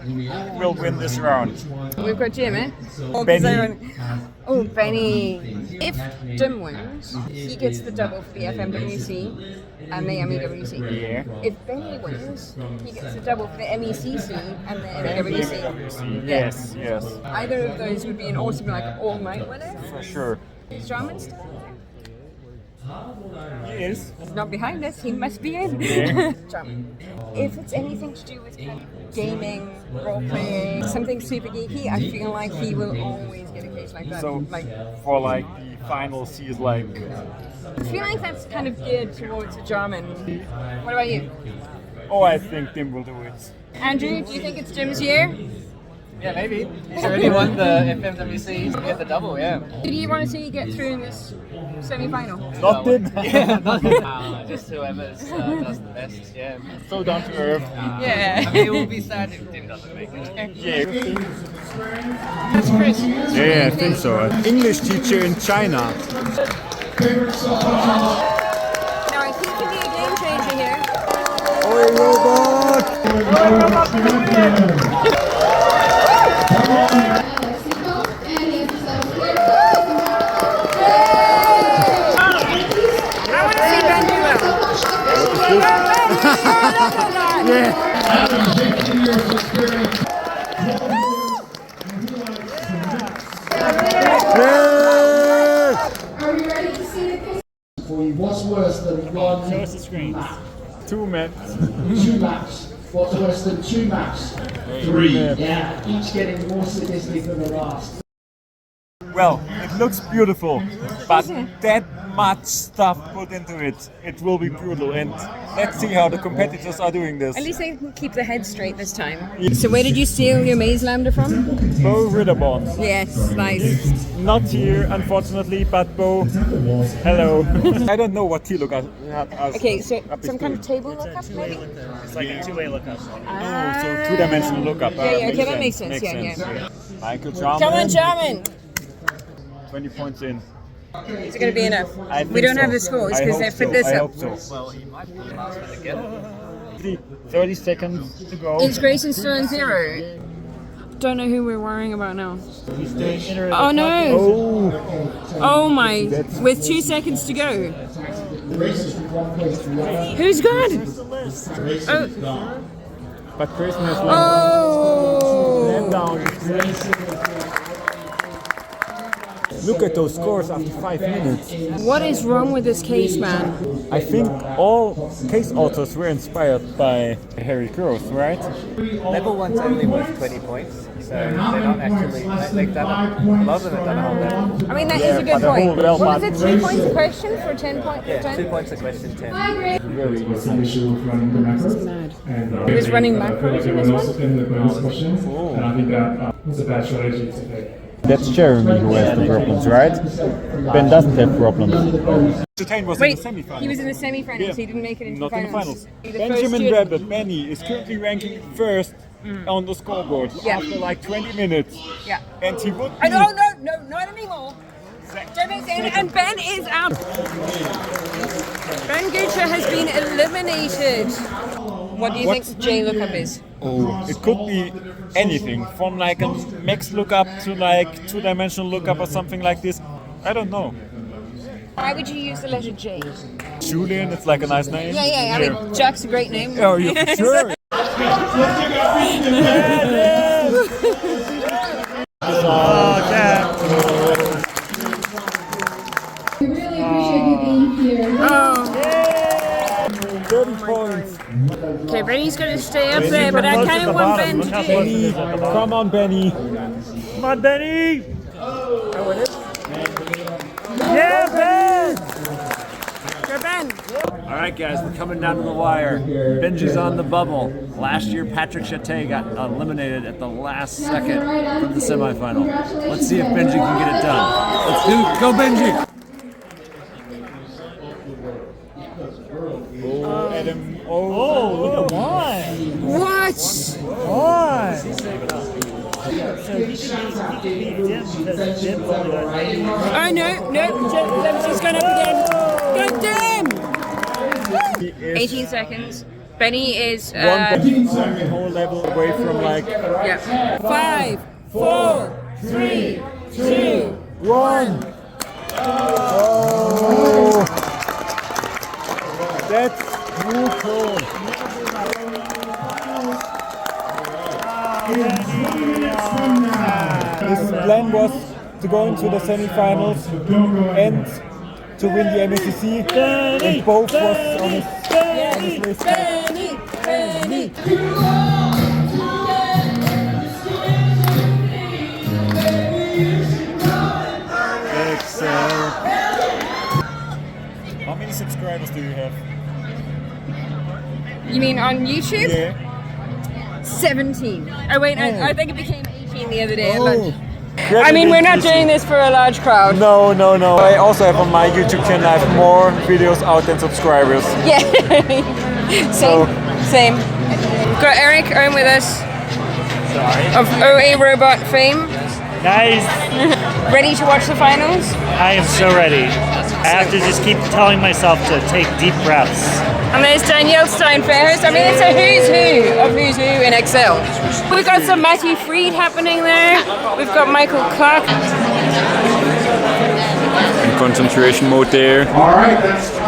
who will win this round? We've got Jim, eh? Benny. Oh, Benny. If Jim wins, he gets the double for the FMWC and the MEWC. Yeah. If Benny wins, he gets the double for the MECC and the MEWC. Yes. Either of those would be an awesome, like, all-night winner. For sure. Is Jarman still He is. He's not behind us, he must be in. Jarman. If it's anything to do with kind of gaming, role-playing, something super geeky, I feel like he will always get a case like that. So, like, for like the finals, he's like... I feel like that's kind of geared towards a Jarman. What about you? Oh, I think Tim will do it. Andrew, do you think it's Jim's year? Yeah, maybe. He's already won the FMWC, he's gonna get the double, yeah. Did you want to see you get through in this semi-final? Not Tim. Yeah, just whoever does the best, yeah. So down to earth. Yeah. I mean, it will be sad if Tim doesn't make it. Yeah. That's Chris. Yeah, I think so. English teacher in China. Now, he can be a game changer here. Oi, robot! I want to see Ben do well. Yeah. Are we ready to see the case? For you, what's worse than one? Show us the screens. 2 men. 2 maps. What's worse than 2 maps? 3. Yeah, each getting more sadistic than the last. Well, it looks beautiful, but that much stuff put into it, it will be brutal. And let's see how the competitors are doing this. At least they can keep their head straight this time. So where did you steal your maze lambda from? Bo Ritterborn. Yes, nice. Not here, unfortunately, but Bo, hello. I don't know what T-lookup is. Okay, so some kind of table lookup maybe? It's like a two-way lookup. Oh, so two-dimensional lookup. Yeah, okay, that makes sense. Yeah. Michael Jarman. Come on, Jarman! 20 points in. Is it going to be enough? I think We don't so. have the scores because they're for this I up. hope so. Well, he might be the last one to get it. 30 seconds to go. Is Grayson still in 0? Don't know who we're worrying about now. He's staying in Oh no! Oh, Oh my! With 2 seconds to go. Who's gone? Oh! but Grayson has Oh! down. Look at those scores after 5 minutes. What is wrong with this case, man? I think all case authors were inspired by Harry Gross, right? Level 1's only worth 20 points, so they're not actually, they've done a lot of them have done a whole level. I mean, that is a good but the whole point. realm What was it, map- 2 points a question for 10 points? Yeah, 2 points a question, 10. Very easy. running the macros. He was running macros in this one? Also in the bonus questions, and I think that was a bad strategy to take. That's Jeremy who has the problems, right? Ben doesn't have problems. Certain was Wait, in the semi-finals. he was in the semi-finals, Yeah. so he didn't make it into Not the in the finals. finals. The Benjamin first student- Rabbit, Benny, is currently ranking first on the scoreboard Yeah. after like 20 minutes. Yeah. And he would Oh, be no, not anymore. And Ben is out. Ben Gucha has been eliminated. What do you think J lookup is? Oh, it could be anything from like a max lookup to like two-dimensional lookup or something like this. I don't know. Why would you use the letter J? Julian, it's like a nice name. Yeah. I mean, Jack's a great name. Oh, yeah, for sure. We really appreciate you being here. Oh. 30 points. Okay, Benny's going to stay up there, but I kind of want Ben to do. Benny, come on, Benny. Come on, Benny. Oh, it is? Yeah, Ben! Go, Ben. All right, guys, we're coming down to the wire. Benji's on the bubble. Last year, Patrick Chate got eliminated at the last second from the semifinal. Let's see if Benji can get it done. Let's go, Benji! Oh, Adam. Oh, look at one. What? One. Oh, no. She's going up again. Go, damn! 18 seconds. Benny is one whole level away from like yeah. 5, 4, 3, 2, 1. Oh, that's brutal. His plan was to go into the semi-finals and to win the MSCC, and both was on his list. Excellent. How many subscribers do you have? You mean on YouTube? Yeah. 17. Oh wait, no, I think it became 18 the other day at lunch. Oh. I mean, we're not doing this for a large crowd. No. I also have on my YouTube channel, I have more videos out than subscribers. Yeah. Same. We've got Eric Owen with us. Sorry. Of OA Robot fame. Guys, Ready to watch the finals? I am so ready. I have to just keep telling myself to take deep breaths. And there's Danielle Steinfest. I mean, it's a who's who of who's who in Excel. We've got some Matthew Freed happening there. We've got Michael Clark. In concentration mode there. All right, that's